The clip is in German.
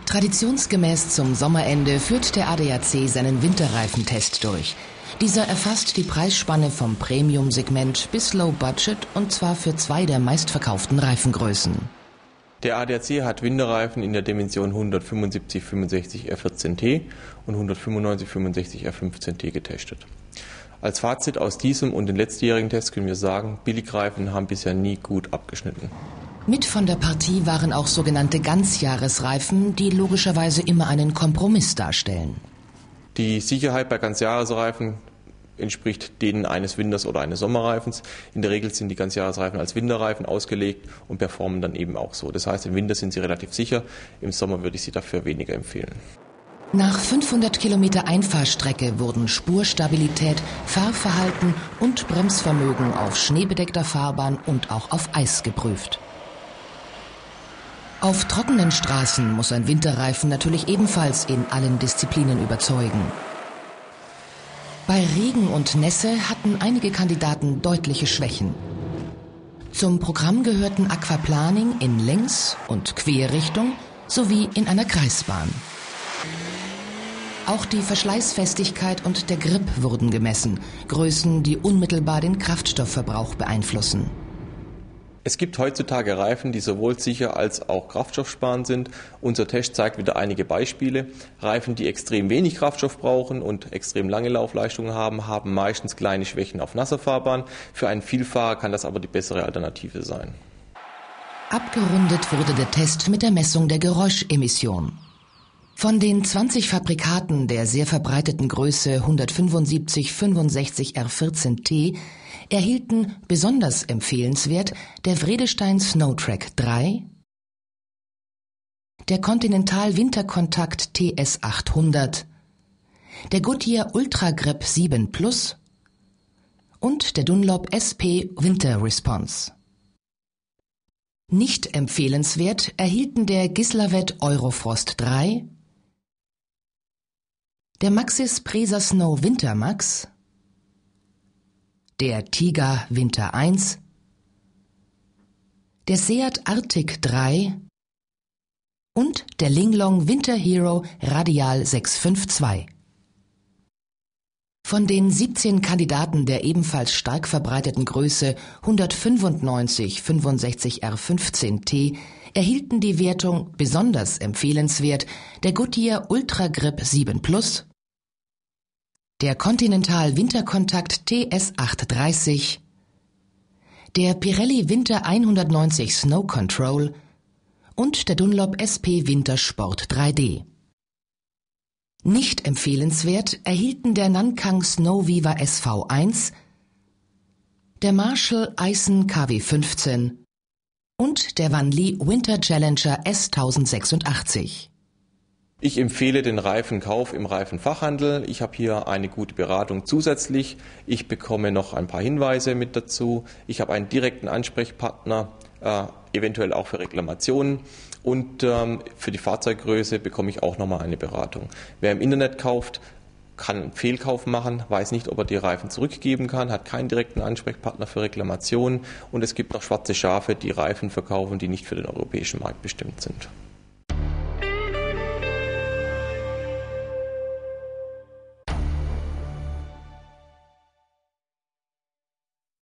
Traditionsgemäß zum Sommerende führt der ADAC seinen Winterreifentest durch. Dieser erfasst die Preisspanne vom Premium-Segment bis Low Budget, und zwar für 2 der meistverkauften Reifengrößen. Der ADAC hat Winterreifen in der Dimension 175/65 R14T und 195/65 R15T getestet. Als Fazit aus diesem und den letztjährigen Tests können wir sagen, Billigreifen haben bisher nie gut abgeschnitten. Mit von der Partie waren auch sogenannte Ganzjahresreifen, die logischerweise immer einen Kompromiss darstellen. Die Sicherheit bei Ganzjahresreifen entspricht denen eines Winters- oder eines Sommerreifens. In der Regel sind die Ganzjahresreifen als Winterreifen ausgelegt und performen dann eben auch so. Das heißt, im Winter sind sie relativ sicher, im Sommer würde ich sie dafür weniger empfehlen. Nach 500 Kilometer Einfahrstrecke wurden Spurstabilität, Fahrverhalten und Bremsvermögen auf schneebedeckter Fahrbahn und auch auf Eis geprüft. Auf trockenen Straßen muss ein Winterreifen natürlich ebenfalls in allen Disziplinen überzeugen. Bei Regen und Nässe hatten einige Kandidaten deutliche Schwächen. Zum Programm gehörten Aquaplaning in Längs- und Querrichtung sowie in einer Kreisbahn. Auch die Verschleißfestigkeit und der Grip wurden gemessen, Größen, die unmittelbar den Kraftstoffverbrauch beeinflussen. Es gibt heutzutage Reifen, die sowohl sicher als auch kraftstoffsparend sind. Unser Test zeigt wieder einige Beispiele. Reifen, die extrem wenig Kraftstoff brauchen und extrem lange Laufleistungen haben, haben meistens kleine Schwächen auf nasser Fahrbahn. Für einen Vielfahrer kann das aber die bessere Alternative sein. Abgerundet wurde der Test mit der Messung der Geräuschemission. Von den 20 Fabrikaten der sehr verbreiteten Größe 175/65 R14T erhielten besonders empfehlenswert der Vredestein Snowtrack 3, der Continental Winterkontakt TS 800, der Goodyear Ultra Grip 7 Plus und der Dunlop SP Winter Response. Nicht empfehlenswert erhielten der Gislaved Eurofrost 3, der Maxxis Presa Snow Winter Max, der Tiga Winter 1, der Seat Arctic 3 und der Linglong Winter Hero Radial 652. Von den 17 Kandidaten der ebenfalls stark verbreiteten Größe 195/65 R15T erhielten die Wertung besonders empfehlenswert der Goodyear Ultra Grip 7 Plus, der Continental Winterkontakt TS 830, der Pirelli Winter 190 Snow Control und der Dunlop SP Wintersport 3D. Nicht empfehlenswert erhielten der Nankang Snow Viva SV1, der Marshall Aisin KW 15 und der Wanli Winter Challenger S1086. Ich empfehle den Reifenkauf im Reifenfachhandel. Ich habe hier eine gute Beratung zusätzlich. Ich bekomme noch ein paar Hinweise mit dazu. Ich habe einen direkten Ansprechpartner, eventuell auch für Reklamationen. Und für die Fahrzeuggröße bekomme ich auch nochmal eine Beratung. Wer im Internet kauft, kann einen Fehlkauf machen, weiß nicht, ob er die Reifen zurückgeben kann, hat keinen direkten Ansprechpartner für Reklamationen. Und es gibt noch schwarze Schafe, die Reifen verkaufen, die nicht für den europäischen Markt bestimmt sind.